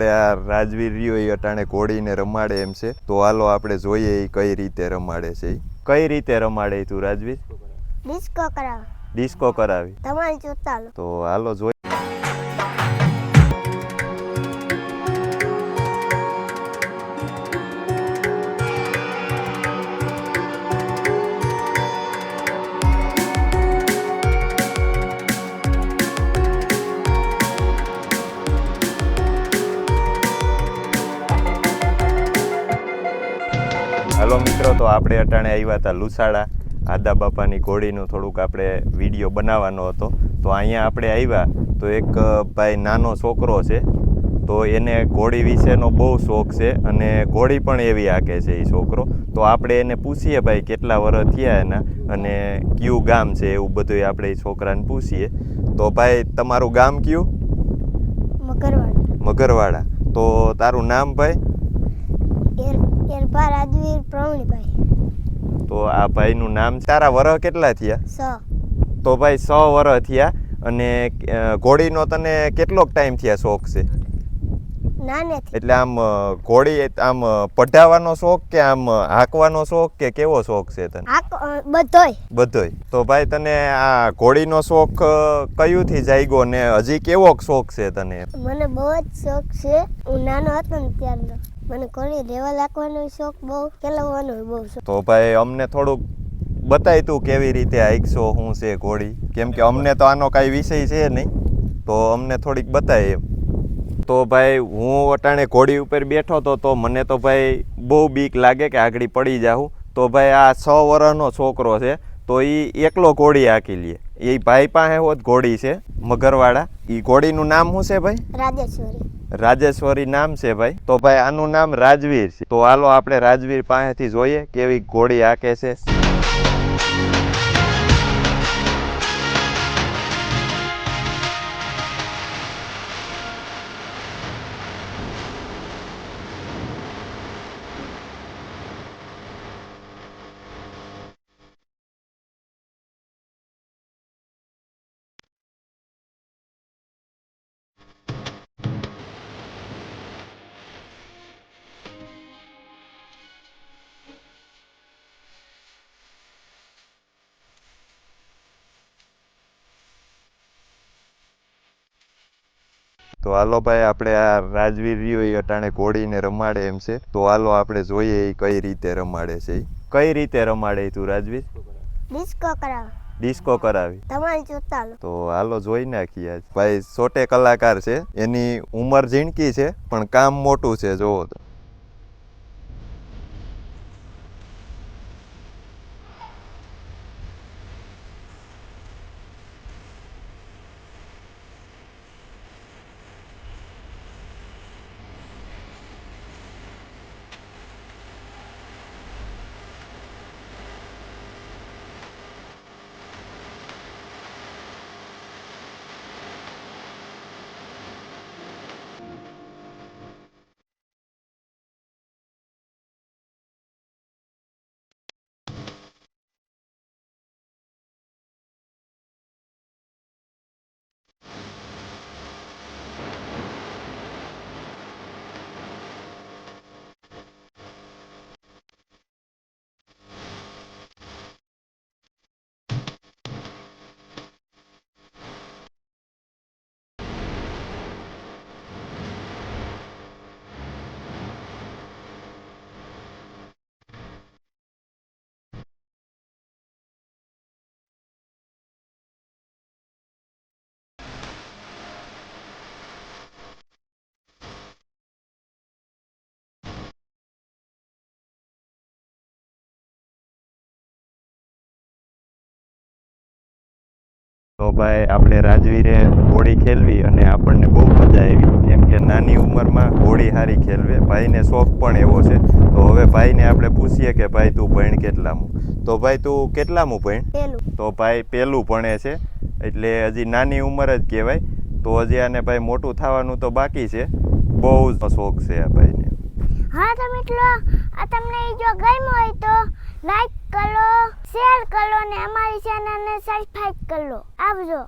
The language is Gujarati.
આ રાજવીર રહ્યો એ અટાણે ઘોડીને રમાડે એમ છે, તો હાલો આપણે જોઈએ એ કઈ રીતે રમાડે છે. કઈ રીતે રમાડે તું રાજવીર? ડિસ્કો કરાવ. ડિસ્કો કરાવી તમારી જોતા લો. તો હાલો જોઈએ. હાલો મિત્રો, તો આપણે અટાણે આવ્યા હતા લુસાડા. આદા બાપાની ઘોડીનું થોડુંક આપણે વિડીયો બનાવવાનો હતો. તો અહીંયા આપણે આવ્યા તો એક ભાઈ નાનો છોકરો છે, તો એને ઘોડી વિશેનો બહુ શોખ છે અને ઘોડી પણ એવી હાકે છે એ છોકરો. તો આપણે એને પૂછીએ ભાઈ કેટલા વર્ષ થયા એના અને કયું ગામ છે, એવું બધું આપણે એ છોકરાને પૂછીએ. તો ભાઈ તમારું ગામ કયું? મગરવાડા. મગરવાડા. તો તારું નામ ભાઈ? એરપા રાજવીર પ્રવીણભાઈ. તો આ ભાઈનું નામ. તારા વર્ષ કેટલા થયા? 6. તો ભાઈ 6 વર્ષ થયા. અને ઘોડીનો તને કેટલોક ટાઈમ થયા શોખ છે? નાનેથી. એટલે આમ ઘોડી આમ પઢાવવાનો શોખ કે આમ હાંકવાનો શોખ કે કેવો શોખ છે તને? બધોય. બધોય. તો ભાઈ તને આ ઘોડીનો શોખ કયુંથી જાગ્યો ને હજી કેવો શોખ છે તને? મને બહુ જ શોખ છે. હું નાનો હતો ને ત્યારનો મને ઘોડી રેવા લાગવાનો શોખ, બહુ કેળવવાનો બહુ શોખ. તો ભાઈ અમને થોડુંક બતાય તું કેવી રીતે હાંકશો, શું છે ઘોડી, કેમ કે અમને તો આનો કાંઈ વિષય છે નહીં, તો અમને થોડીક બતાય એમ. તો ભાઈ હું અટાણે ઘોડી ઉપર બેઠો હતો તો મને તો ભાઈ બહુ બીક લાગે કે આગળ પડી જાઉં. તો ભાઈ આ 6 વર્ષનો છોકરો છે, તો એ એકલો ઘોડી હાંકી લે. એ ભાઈ પાસે હોત ઘોડી છે મગરવાડા. એ ઘોડીનું નામ શું છે ભાઈ? રાજેશ્વરી. રાજેશ્વરી નામ છે ભાઈ. તો ભાઈ આનું નામ રાજવીર છે. તો હાલો આપણે રાજવીર પાસેથી જોઈએ કેવી ઘોડી હાંકે છે. તો હાલો ભાઈ આપણે આ રાજવીર રહ્યો એ અટાણે ઘોડીને રમાડે એમ છે, તો હાલો આપણે જોઈએ એ કઈ રીતે રમાડે છે. કઈ રીતે રમાડે તું રાજવીર? ડિસ્કો કરાવ. ડિસ્કો કરાવી તમારી જોતા લો. તો હાલો જોઈ નાખીએ. ભાઈ 100 કલાકાર છે, એની ઉંમર ઝીણકી છે પણ કામ મોટું છે. જોવો તો તો ભાઈ આપણે રાજવીરે ઘોડી ખેલવી અને આપણને બહુ મજા આવી, કેમ કે નાની ઉંમરમાં ઘોડી સારી ખેલવે. ભાઈને શોખ પણ એવો છે. તો હવે ભાઈને આપણે પૂછીએ કે ભાઈ તું ભણ કેટલામું? તો ભાઈ તું કેટલામું ભણ? પેલું. તો ભાઈ પહેલું ભણે છે, એટલે હજી નાની ઉંમર જ કહેવાય. તો હજી આને ભાઈ મોટું થવાનું તો બાકી છે. બહુ જ શોખ છે આ ભાઈને. હા તો મિત્રો, આ તમને જો ગમ્યું હોય તો લાઈક કરો, શેર કરો ને અમારી ચેનલને સબસ્ક્રાઇબ કરો. આવજો.